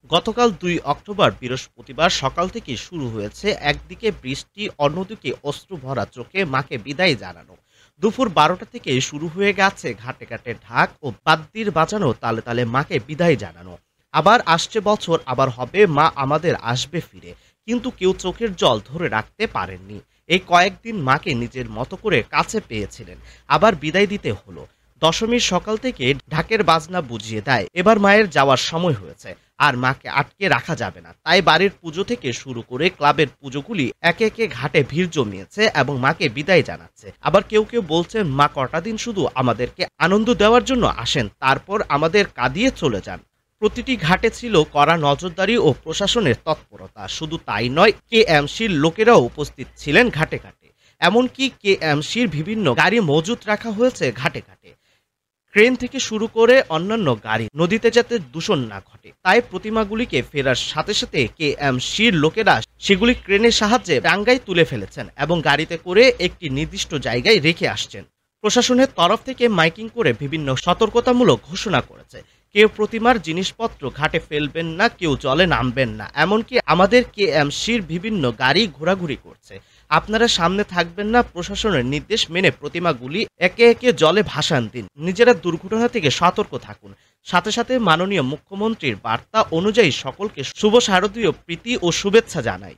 গতকাল ২ অক্টোবর বৃহস্পতিবার সকাল থেকে শুরু হয়েছে একদিকে বৃষ্টি, অন্যদিকে অশ্রু ভরা চোখে মাকে বিদায় জানানো। দুপুর ১২টা থেকে শুরু হয়ে গেছে ঘাটে ঘাটে ঢাক ও বাদ্যির বাজানো তালে তালে মাকে বিদায় জানানো। আবার আসছে বছর, আবার হবে মা আমাদের আসবে ফিরে। কিন্তু কেউ চোখের জল ধরে রাখতে পারেননি। এই কয়েকদিন মাকে নিজের মতো করে কাছে পেয়েছিলেন, আবার বিদায় দিতে হলো। দশমীর সকাল থেকে ঢাকের বাজনা বুঝিয়ে দেয় এবার মায়ের যাওয়ার সময় হয়েছে, আর মাকে আটকে রাখা যাবে না। তাই বাড়ির পুজো থেকে শুরু করে ক্লাবের পুজোগুলি একে একে ঘাটে ভিড় জমিয়েছে এবং মাকে বিদায় জানাচ্ছে। আবার কেউ কেউ বলছেন মা কটা দিন শুধু আমাদেরকে আনন্দ দেওয়ার জন্য আসেন, তারপর আমাদের কাঁদিয়ে চলে যান। প্রতিটি ঘাটে ছিল কড়া নজরদারি ও প্রশাসনের তৎপরতা। শুধু তাই নয়, কেএমসির লোকেরাও উপস্থিত ছিলেন ঘাটে ঘাটে। এমনকি কেএমসির বিভিন্ন গাড়ি মজুত রাখা হয়েছে ঘাটে ঘাটে। ক্রেন থেকে শুরু করে অন্যান্য গাড়ি নদীতে যাতে দূষণ না ঘটে, তাই প্রতিমাগুলিকে ফেরার সাথে সাথে কেএমসির লোকেরা সেগুলি ক্রেনের সাহায্যে ডাঙ্গায় তুলে ফেলেছেন এবং গাড়িতে করে একটি নির্দিষ্ট জায়গায় রেখে আসছেন। প্রশাসনের তরফ থেকে মাইকিং করে বিভিন্ন সতর্কতামূলক ঘোষণা করেছে। কেউ প্রতিমার জিনিসপত্র ঘাটে ফেলবেন না, কেউ জলে নামবেন না। এমনকি আমাদের কেএমসির বিভিন্ন গাড়ি ঘোরাঘুরি করছে। আপনারা সামনে থাকবেন না, প্রশাসনের নির্দেশ মেনে প্রতিমাগুলি একে একে জলে ভাসান দিন। নিজেরা দুর্ঘটনা থেকে সতর্ক থাকুন। সাথে সাথে মাননীয় মুখ্যমন্ত্রীর বার্তা অনুযায়ী সকলকে শুভ শারদীয় প্রীতি ও শুভেচ্ছা জানাই।